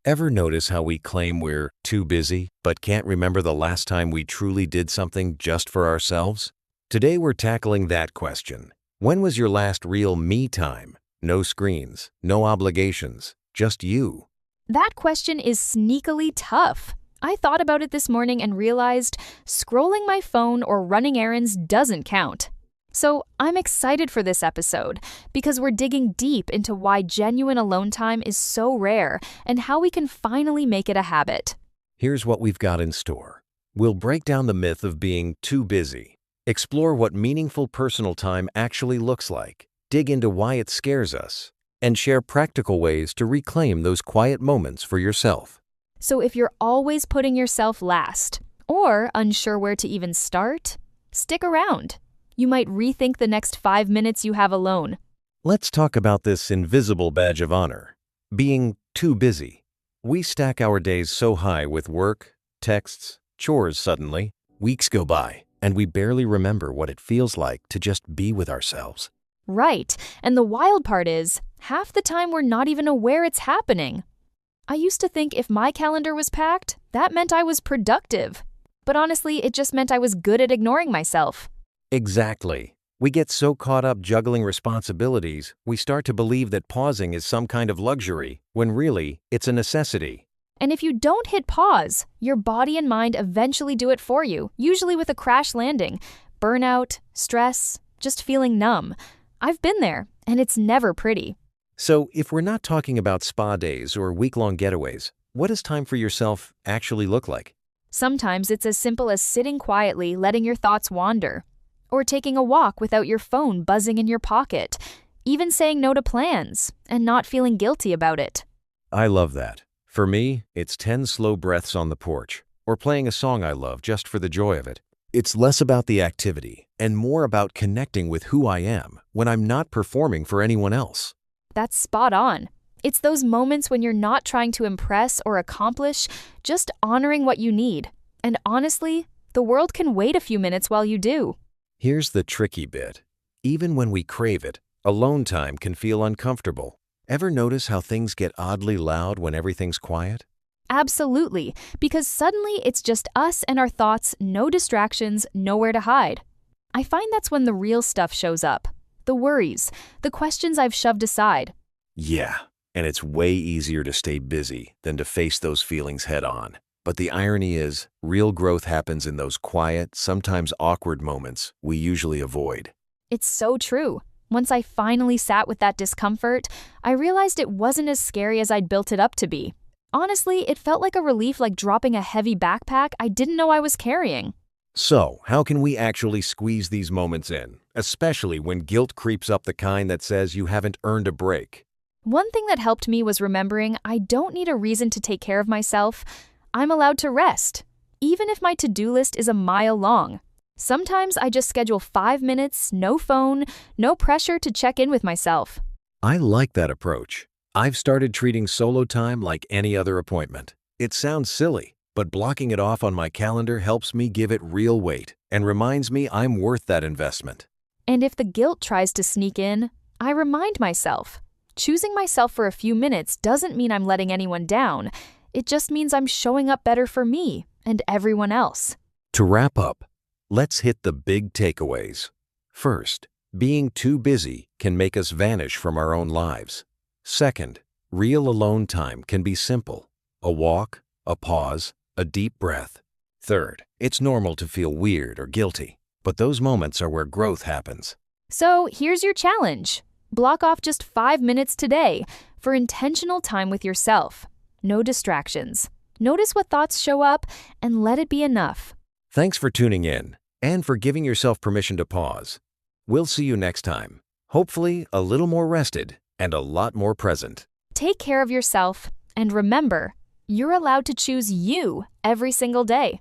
Ever notice how we claim we're too busy, but can't remember the last time we truly did something just for ourselves? Today we're tackling that question. When was your last real me time? No screens, no obligations, just you. That question is sneakily tough. I thought about it this morning and realized scrolling my phone or running errands doesn't count. So I'm excited for this episode because we're digging deep into why genuine alone time is so rare and how we can finally make it a habit. Here's what we've got in store. We'll break down the myth of being too busy, explore what meaningful personal time actually looks like, dig into why it scares us, and share practical ways to reclaim those quiet moments for yourself. So if you're always putting yourself last or unsure where to even start, stick around. You might rethink the next 5 minutes you have alone. Let's talk about this invisible badge of honor, being too busy. We stack our days so high with work, texts, chores suddenly. Weeks go by, and we barely remember what it feels like to just be with ourselves. Right, and the wild part is, half the time we're not even aware it's happening. I used to think if my calendar was packed, that meant I was productive. But honestly, it just meant I was good at ignoring myself. Exactly. We get so caught up juggling responsibilities, we start to believe that pausing is some kind of luxury, when really, it's a necessity. And if you don't hit pause, your body and mind eventually do it for you, usually with a crash landing. Burnout, stress, just feeling numb. I've been there, and it's never pretty. So, if we're not talking about spa days or week-long getaways, what does time for yourself actually look like? Sometimes it's as simple as sitting quietly, letting your thoughts wander. Or taking a walk without your phone buzzing in your pocket. Even saying no to plans and not feeling guilty about it. I love that. For me, it's 10 slow breaths on the porch, or playing a song I love just for the joy of it. It's less about the activity and more about connecting with who I am when I'm not performing for anyone else. That's spot on. It's those moments when you're not trying to impress or accomplish, just honoring what you need. And honestly, the world can wait a few minutes while you do. Here's the tricky bit. Even when we crave it, alone time can feel uncomfortable. Ever notice how things get oddly loud when everything's quiet? Absolutely, because suddenly it's just us and our thoughts, no distractions, nowhere to hide. I find that's when the real stuff shows up. The worries, the questions I've shoved aside. Yeah, and it's way easier to stay busy than to face those feelings head on. But the irony is, real growth happens in those quiet, sometimes awkward moments we usually avoid. It's so true. Once I finally sat with that discomfort, I realized it wasn't as scary as I'd built it up to be. Honestly, it felt like a relief, like dropping a heavy backpack I didn't know I was carrying. So, how can we actually squeeze these moments in, especially when guilt creeps up, the kind that says you haven't earned a break? One thing that helped me was remembering I don't need a reason to take care of myself. I'm allowed to rest, even if my to-do list is a mile long. Sometimes I just schedule 5 minutes, no phone, no pressure to check in with myself. I like that approach. I've started treating solo time like any other appointment. It sounds silly, but blocking it off on my calendar helps me give it real weight and reminds me I'm worth that investment. And if the guilt tries to sneak in, I remind myself. Choosing myself for a few minutes doesn't mean I'm letting anyone down. It just means I'm showing up better for me and everyone else. To wrap up, let's hit the big takeaways. First, being too busy can make us vanish from our own lives. Second, real alone time can be simple. A walk, a pause, a deep breath. Third, it's normal to feel weird or guilty, but those moments are where growth happens. So here's your challenge. Block off just 5 minutes today for intentional time with yourself. No distractions. Notice what thoughts show up and let it be enough. Thanks for tuning in and for giving yourself permission to pause. We'll see you next time, hopefully a little more rested and a lot more present. Take care of yourself and remember, you're allowed to choose you every single day.